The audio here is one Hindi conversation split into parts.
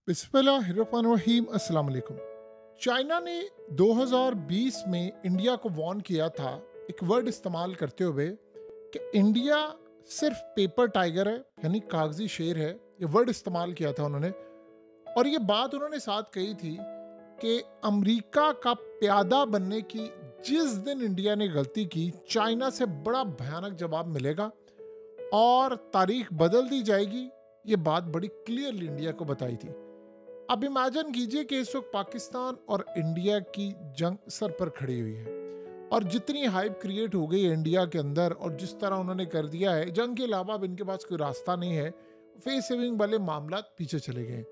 बिस्मिल्लाहिर्रहमानिर्रहीम अस्सलाम वालेकुम। चाइना ने 2020 में इंडिया को वार्न किया था एक वर्ड इस्तेमाल करते हुए कि इंडिया सिर्फ पेपर टाइगर है, यानी कागजी शेर है। ये वर्ड इस्तेमाल किया था उन्होंने, और ये बात उन्होंने साथ कही थी कि अमेरिका का प्यादा बनने की जिस दिन इंडिया ने गलती की, चाइना से बड़ा भयानक जवाब मिलेगा और तारीख बदल दी जाएगी। ये बात बड़ी क्लियरली इंडिया को बताई थी। अब इमेजिन कीजिए कि इस वक्त पाकिस्तान और इंडिया की जंग सर पर खड़ी हुई है और जितनी हाइप क्रिएट हो गई है इंडिया के अंदर, और जिस तरह उन्होंने कर दिया है, जंग के अलावा अब इनके पास कोई रास्ता नहीं है। फेस सेविंग वाले मामला पीछे चले गए।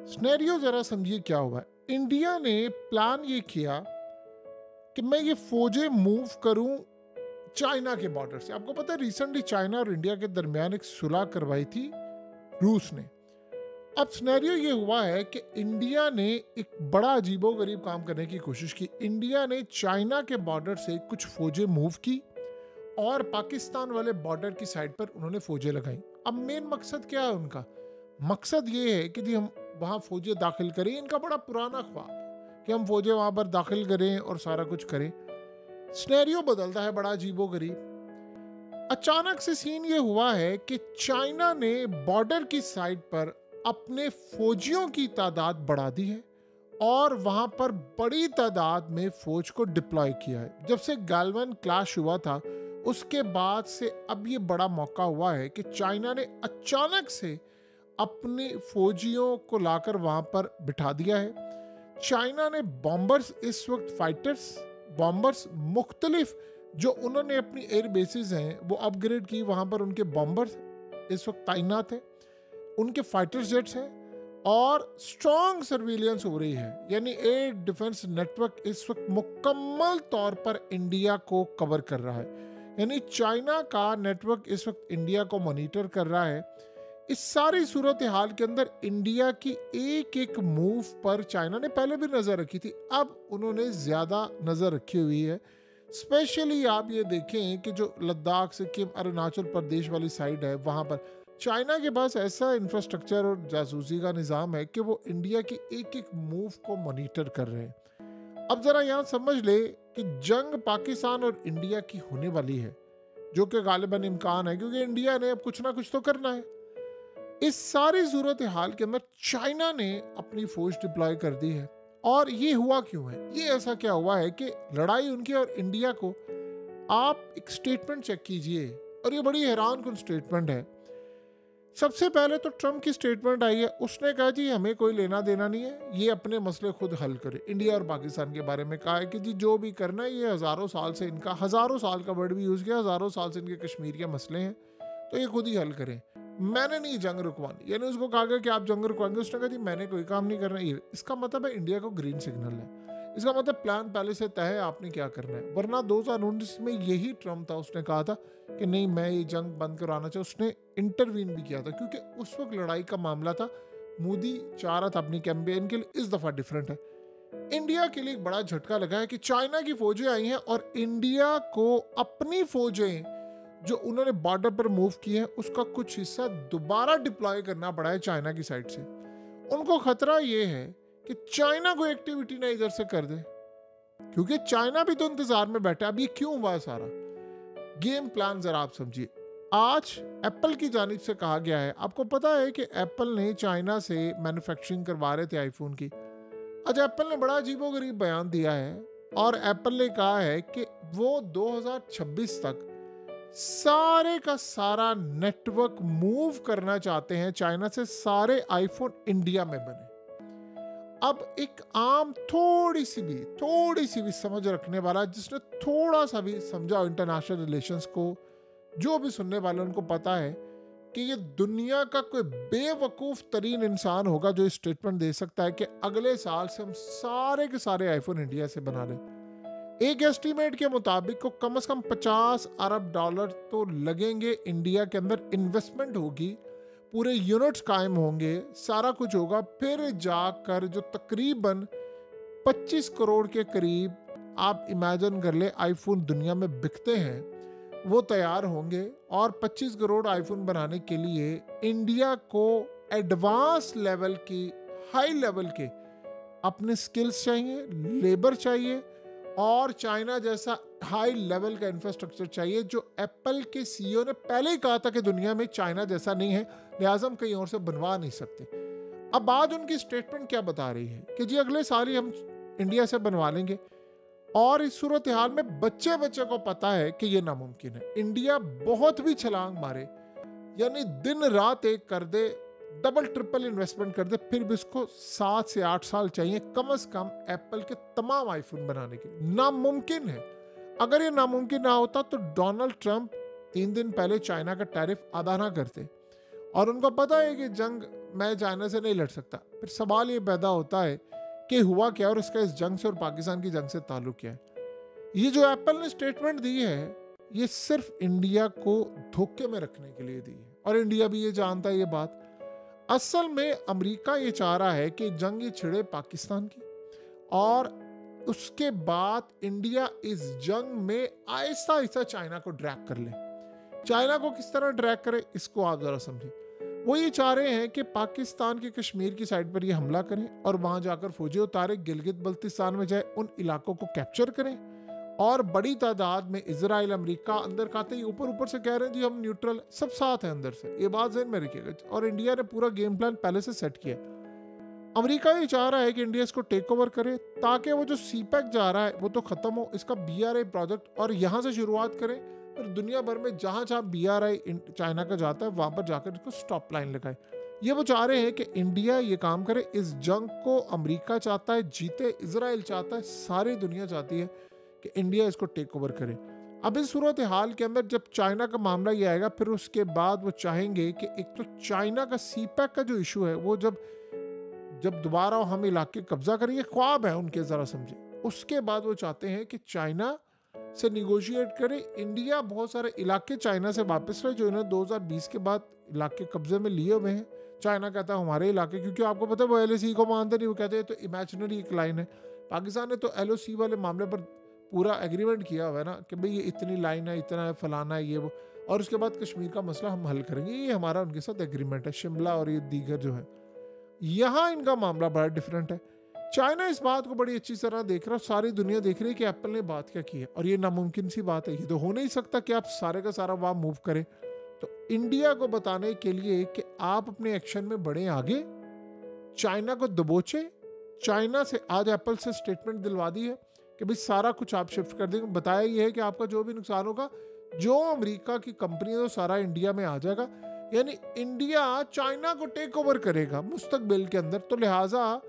स्नेरियो जरा समझिए क्या हुआ है। इंडिया ने प्लान ये किया कि मैं ये फौजें मूव करूं चाइना के बॉर्डर से। आपको पता है रिसेंटली चाइना और इंडिया के दरमियान एक सुलह करवाई थी रूस ने। अब सिनेरियो ये हुआ है कि इंडिया ने एक बड़ा अजीबोगरीब काम करने की कोशिश की। इंडिया ने चाइना के बॉर्डर से कुछ फौजें मूव की और पाकिस्तान वाले बॉर्डर की साइड पर उन्होंने फौजें लगाई। अब मेन मकसद क्या है उनका? मकसद ये है कि जी हम वहाँ फौजें दाखिल करें। इनका बड़ा पुराना ख्वाब कि हम फौजें वहाँ पर दाखिल करें और सारा कुछ करें। सिनेरियो बदलता है बड़ा अजीबोगरीब। अचानक से सीन ये हुआ है कि चाइना ने बॉर्डर की साइड पर अपने फौजियों की तादाद बढ़ा दी है और वहां पर बड़ी तादाद में फौज को डिप्लॉय किया है। जब से गालवान क्लैश हुआ था उसके बाद से अब ये बड़ा मौका हुआ है कि चाइना ने अचानक से अपने फौजियों को लाकर वहां पर बिठा दिया है। चाइना ने बॉम्बर्स, इस वक्त फाइटर्स बॉम्बर्स मुख्तलिफ जो उन्होंने अपनी एयर बेसिस हैं वो अपग्रेड की, वहां पर उनके बॉम्बर्स इस वक्त तैनात है, उनके फाइटर जेट्स हैं और स्ट्रॉन्ग सर्विलियंस हो रही है। यानी एयर डिफेंस नेटवर्क इस वक्त मुकम्मल तौर पर इंडिया को कवर कर रहा है। यानी चाइना का नेटवर्क इस वक्त इंडिया को मॉनिटर कर रहा है। इस सारी सूरत हाल के अंदर इंडिया की एक एक मूव पर चाइना ने पहले भी नजर रखी थी, अब उन्होंने ज्यादा नजर रखी हुई है। स्पेशली आप ये देखें कि जो लद्दाख, सिक्किम, अरुणाचल प्रदेश वाली साइड है, वहां पर चाइना के पास ऐसा इंफ्रास्ट्रक्चर और जासूसी का निज़ाम है कि वो इंडिया की एक एक मूव को मॉनिटर कर रहे हैं। अब जरा यहाँ समझ ले कि जंग पाकिस्तान और इंडिया की होने वाली है, जो कि गालिबन इम्कान है, क्योंकि इंडिया ने अब कुछ ना कुछ तो करना है। इस सारी सूरत हाल के अंदर चाइना ने अपनी फौज डिप्लॉय कर दी है। और ये हुआ क्यों है? ये ऐसा क्या हुआ है कि लड़ाई उनकी और इंडिया को, आप एक स्टेटमेंट चेक कीजिए और ये बड़ी हैरान कुन स्टेटमेंट है। सबसे पहले तो ट्रम्प की स्टेटमेंट आई है, उसने कहा जी हमें कोई लेना देना नहीं है, ये अपने मसले खुद हल करे। इंडिया और पाकिस्तान के बारे में कहा है कि जी जो भी करना है, ये हज़ारों साल से इनका, हज़ारों साल का वर्ड भी यूज़ किया, हज़ारों साल से इनके कश्मीर के मसले हैं, तो ये खुद ही हल करें, मैंने नहीं जंग रुकवानी। यानी उसको कहा गया कि आप जंग रुकवाएंगे, उसने कहा जी मैंने कोई काम नहीं करना। ये इसका मतलब है इंडिया को ग्रीन सिग्नल है, इसका मतलब प्लान पहले से तय है, आपने क्या करना है। वरना 2019 में यही ट्रम्प था, उसने कहा था कि नहीं मैं ये जंग बंद कराना चाहिए। उसने इंटरवीन भी किया था क्योंकि उस वक्त लड़ाई का मामला था। मोदी चाह रहा था अपनी कैंपेन के लिए, इस दफा डिफरेंट है। इंडिया के लिए एक बड़ा झटका लगा है कि चाइना की फौजें आई हैं और इंडिया को अपनी फौजें जो उन्होंने बॉर्डर पर मूव की है उसका कुछ हिस्सा दोबारा डिप्लॉय करना पड़ा है चाइना की साइड से। उनको खतरा ये है कि चाइना को एक्टिविटी ना इधर से कर दे, क्योंकि चाइना भी तो इंतजार में बैठा है। अब ये क्यों हुआ सारा गेम प्लान जरा आप समझिए। आज एप्पल की जानिब से कहा गया है, आपको पता है कि एप्पल ने चाइना से मैन्युफैक्चरिंग करवा रहे थे आईफोन की। आज एप्पल ने बड़ा अजीबोगरीब बयान दिया है और एप्पल ने कहा है कि वो 2026 तक सारे का सारा नेटवर्क मूव करना चाहते हैं चाइना से, सारे आईफोन इंडिया में बने। अब एक आम थोड़ी सी भी समझ रखने वाला, जिसने थोड़ा सा भी समझा इंटरनेशनल रिलेशंस को, जो भी सुनने वाले उनको पता है कि ये दुनिया का कोई बेवकूफ तरीन इंसान होगा जो इस स्टेटमेंट दे सकता है कि अगले साल से हम सारे के सारे आईफोन इंडिया से बना लें। एक एस्टीमेट के मुताबिक को कम से कम $50 अरब तो लगेंगे। इंडिया के अंदर इन्वेस्टमेंट होगी, पूरे यूनिट्स कायम होंगे, सारा कुछ होगा, फिर जाकर जो तकरीबन 25 करोड़ के करीब आप इमेजिन कर ले आईफोन दुनिया में बिकते हैं, वो तैयार होंगे। और 25 करोड़ आईफोन बनाने के लिए इंडिया को एडवांस लेवल की हाई लेवल के अपने स्किल्स चाहिए, लेबर चाहिए और चाइना जैसा हाई लेवल का इंफ्रास्ट्रक्चर चाहिए, जो एप्पल के सीईओ ने पहले ही कहा था कि दुनिया में चाइना जैसा नहीं है, लिहाजा हम कहीं और से बनवा नहीं सकते। अब आज उनकी स्टेटमेंट क्या बता रही है कि जी अगले साल ही हम इंडिया से बनवा लेंगे, और इस सूरत हाल में बच्चे बच्चे को पता है कि ये नामुमकिन है। इंडिया बहुत भी छलांग मारे, यानी दिन रात एक कर दे, डबल ट्रिपल इन्वेस्टमेंट कर दे, फिर भी उसको 7 से 8 साल चाहिए कम से कम एप्पल के तमाम आईफोन बनाने के लिए। नामुमकिन है। अगर ये नामुमकिन ना होता तो डोनाल्ड ट्रंप 3 दिन पहले चाइना का टैरिफ आधा ना करते, और उनको पता है कि जंग मैं चाइना से नहीं लड़ सकता। फिर सवाल ये पैदा होता है कि हुआ क्या और इसका इस जंग से और पाकिस्तान की जंग से ताल्लुक क्या है। ये जो एप्पल ने स्टेटमेंट दी है ये सिर्फ इंडिया को धोखे में रखने के लिए दी है, और इंडिया भी ये जानता है ये बात। असल में अमेरिका ये चाह रहा है कि जंग ये छिड़े पाकिस्तान की, और उसके बाद इंडिया इस जंग में आहिस्ता आहिस्ता चाइना को ड्रैग कर ले। चाइना को किस तरह ड्रैग करे इसको आप जरा समझें। वो ये चाह रहे हैं कि पाकिस्तान के कश्मीर की साइड पर ये हमला करें और वहां जाकर फौजी उतारे, गिलगित बल्तिस्तान में जाए, उन इलाकों को कैप्चर करें, और बड़ी तादाद में इजराइल अमेरिका अंदर खाते ही ऊपर ऊपर से कह रहे हैं जी हम न्यूट्रल, सब साथ हैं अंदर से। ये बात ज़हन में रखिएगा। और इंडिया ने पूरा गेम प्लान पहले से सेट किया। अमेरिका ये चाह रहा है कि इंडिया इसको टेक ओवर करे, ताकि वो जो सीपैक जा रहा है वो तो खत्म हो, इसका BRI प्रोजेक्ट, और यहाँ से शुरुआत करें, फिर दुनिया भर में जहाँ जहाँ BRI चाइना का जाता है वहाँ पर जाकर इसको स्टॉप लाइन लगाए। ये वो चाह रहे हैं कि इंडिया ये काम करे। इस जंग को अमेरिका चाहता है जीते, इजराइल चाहता है, सारी दुनिया चाहती है कि इंडिया इसको टेक ओवर करे। अब इस सूरत हाल के अंदर जब चाइना का मामला ये आएगा, फिर उसके बाद वो चाहेंगे कि एक तो चाइना का सीपैक का जो इशू है वो जब दोबारा हम इलाके कब्जा करेंगे, ख्वाब है उनके, ज़रा समझे। उसके बाद वो चाहते हैं कि चाइना से निगोशिएट करे, इंडिया बहुत सारे इलाके चाइना से वापस ले जो इन्होंने 2020 के बाद इलाके कब्जे में लिए हुए हैं। चाइना कहता है हमारे इलाके, क्योंकि आपको पता है वो LOC को मानते नहीं, वो कहते हैं तो इमेजिनरी एक लाइन है। पाकिस्तान ने तो LOC वाले मामले पर पूरा एग्रीमेंट किया हुआ है ना कि भाई ये इतनी लाइन है, इतना है, फलाना है, ये वो, और उसके बाद कश्मीर का मसला हम हल करेंगे। ये हमारा उनके साथ एग्रीमेंट है, शिमला और ये दीगर जो है। यहाँ इनका मामला बड़ा डिफरेंट है। चाइना इस बात को बड़ी अच्छी तरह देख रहा है, सारी दुनिया देख रही है कि एप्पल ने बात क्या की है, और ये नामुमकिन सी बात है। ये तो हो नहीं सकता कि आप सारे का सारा वहाँ मूव करें। तो इंडिया को बताने के लिए कि आप अपने एक्शन में बढ़े आगे, चाइना को दबोचे। चाइना से आज एप्पल से स्टेटमेंट दिलवा दी है कि भाई सारा कुछ आप शिफ्ट कर देंगे। बताया ये है कि आपका जो भी नुकसान होगा, जो अमेरिका की कंपनी है वो सारा इंडिया में आ जाएगा, यानी इंडिया चाइना को टेक ओवर करेगा मुस्तकबिल के अंदर। तो लिहाजा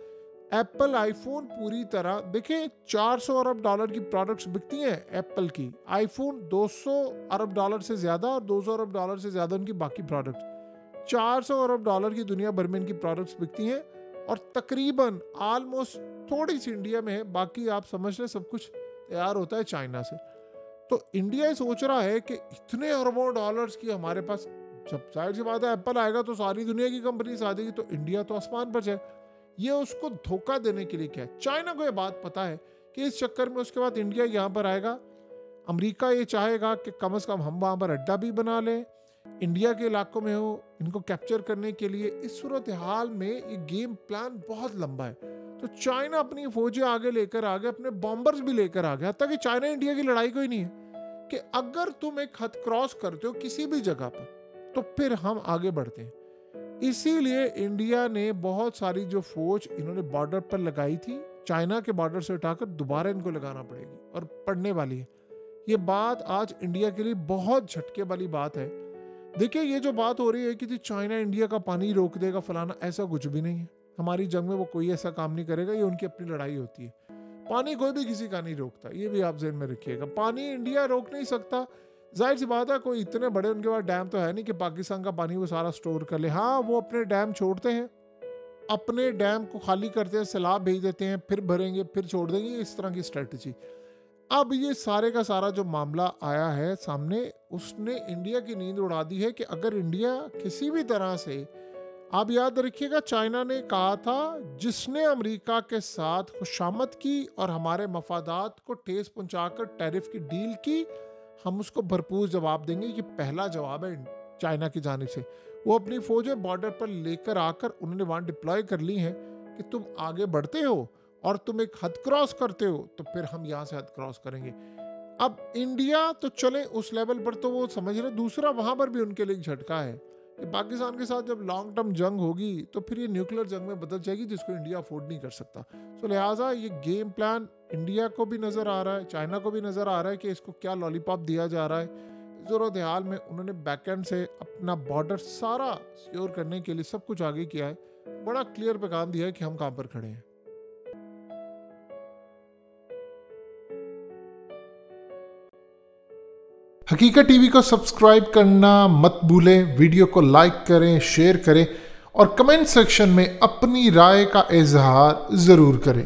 एप्पल आईफोन पूरी तरह, देखिए 400 अरब डॉलर की प्रोडक्ट्स बिकती हैं एप्पल की, आईफोन 200 अरब डॉलर से ज़्यादा और 200 अरब डॉलर से ज़्यादा उनकी बाकी प्रोडक्ट्स। 400 अरब डॉलर की दुनिया भर में इनकी प्रोडक्ट्स बिकती हैं, और तकरीबन ऑलमोस्ट थोड़ी सी इंडिया में है, बाकी आप समझ लें सब कुछ तैयार होता है चाइना से। तो इंडिया सोच रहा है कि इतने अरबों डॉलर्स की हमारे पास, जब जाहिर सी बात है एप्पल आएगा तो सारी दुनिया की कंपनीज आ जाएगी, तो इंडिया तो आसमान पर जाए। ये उसको धोखा देने के लिए क्या है, चाइना को ये बात पता है कि इस चक्कर में उसके बाद इंडिया यहाँ पर आएगा। अमेरिका ये चाहेगा कि कम से कम हम वहाँ पर अड्डा भी बना लें, इंडिया के इलाकों में हो, इनको कैप्चर करने के लिए। इस सूरत हाल में ये गेम प्लान बहुत लंबा है। तो चाइना अपनी फौजें आगे लेकर आ गया, अपने बॉम्बर्स भी लेकर आ गया, ताकि चाइना इंडिया की लड़ाई कोई नहीं है कि अगर तुम एक हद क्रॉस करते हो किसी भी जगह पर तो फिर हम आगे बढ़ते हैं। इसीलिए इंडिया ने बहुत सारी जो फौज इन्होंने बॉर्डर पर लगाई थी, चाइना के बॉर्डर से उठाकर दोबारा इनको लगाना पड़ेगी, और पड़ने वाली है। ये बात आज इंडिया के लिए बहुत झटके वाली बात है। देखिए ये जो बात हो रही है कि चाइना इंडिया का पानी रोक देगा फलाना, ऐसा कुछ भी नहीं है। हमारी जंग में वो कोई ऐसा काम नहीं करेगा, ये उनकी अपनी लड़ाई होती है। पानी कोई भी किसी का नहीं रोकता, ये भी आप ज़हन में रखिएगा। पानी इंडिया रोक नहीं सकता, जाहिर सी बात है, कोई इतने बड़े उनके पास डैम तो है नहीं कि पाकिस्तान का पानी वो सारा स्टोर कर ले। हाँ, वो अपने डैम छोड़ते हैं, अपने डैम को खाली करते हैं, सैलाब भेज देते हैं, फिर भरेंगे, फिर छोड़ देंगे, इस तरह की स्ट्रेटजी। अब ये सारे का सारा जो मामला आया है सामने, उसने इंडिया की नींद उड़ा दी है कि अगर इंडिया किसी भी तरह से, आप याद रखिएगा चाइना ने कहा था जिसने अमेरिका के साथ खुशामद की और हमारे मफादात को ठेस पहुंचाकर टैरिफ की डील की, हम उसको भरपूर जवाब देंगे। ये पहला जवाब है चाइना की जानिब से। वो अपनी फौजें बॉर्डर पर लेकर आकर उन्होंने वहाँ डिप्लॉय कर ली हैं कि तुम आगे बढ़ते हो और तुम एक हद क्रॉस करते हो तो फिर हम यहाँ से हद क्रॉस करेंगे। अब इंडिया तो चले उस लेवल पर तो वो समझ रहे, दूसरा वहां पर भी उनके लिए एक झटका है कि पाकिस्तान के साथ जब लॉन्ग टर्म जंग होगी तो फिर ये न्यूक्लियर जंग में बदल जाएगी जिसको इंडिया अफोर्ड नहीं कर सकता। सो लिहाजा ये गेम प्लान इंडिया को भी नज़र आ रहा है, चाइना को भी नज़र आ रहा है कि इसको क्या लॉलीपॉप दिया जा रहा है। ज़रूरत हाल में उन्होंने बैकएंड से अपना बॉर्डर सारा सिक्योर करने के लिए सब कुछ आगे किया है, बड़ा क्लियर पैगाम दिया है कि हम कहाँ पर खड़े हैं। हकीकत टीवी को सब्सक्राइब करना मत भूलें, वीडियो को लाइक करें, शेयर करें और कमेंट सेक्शन में अपनी राय का इजहार ज़रूर करें।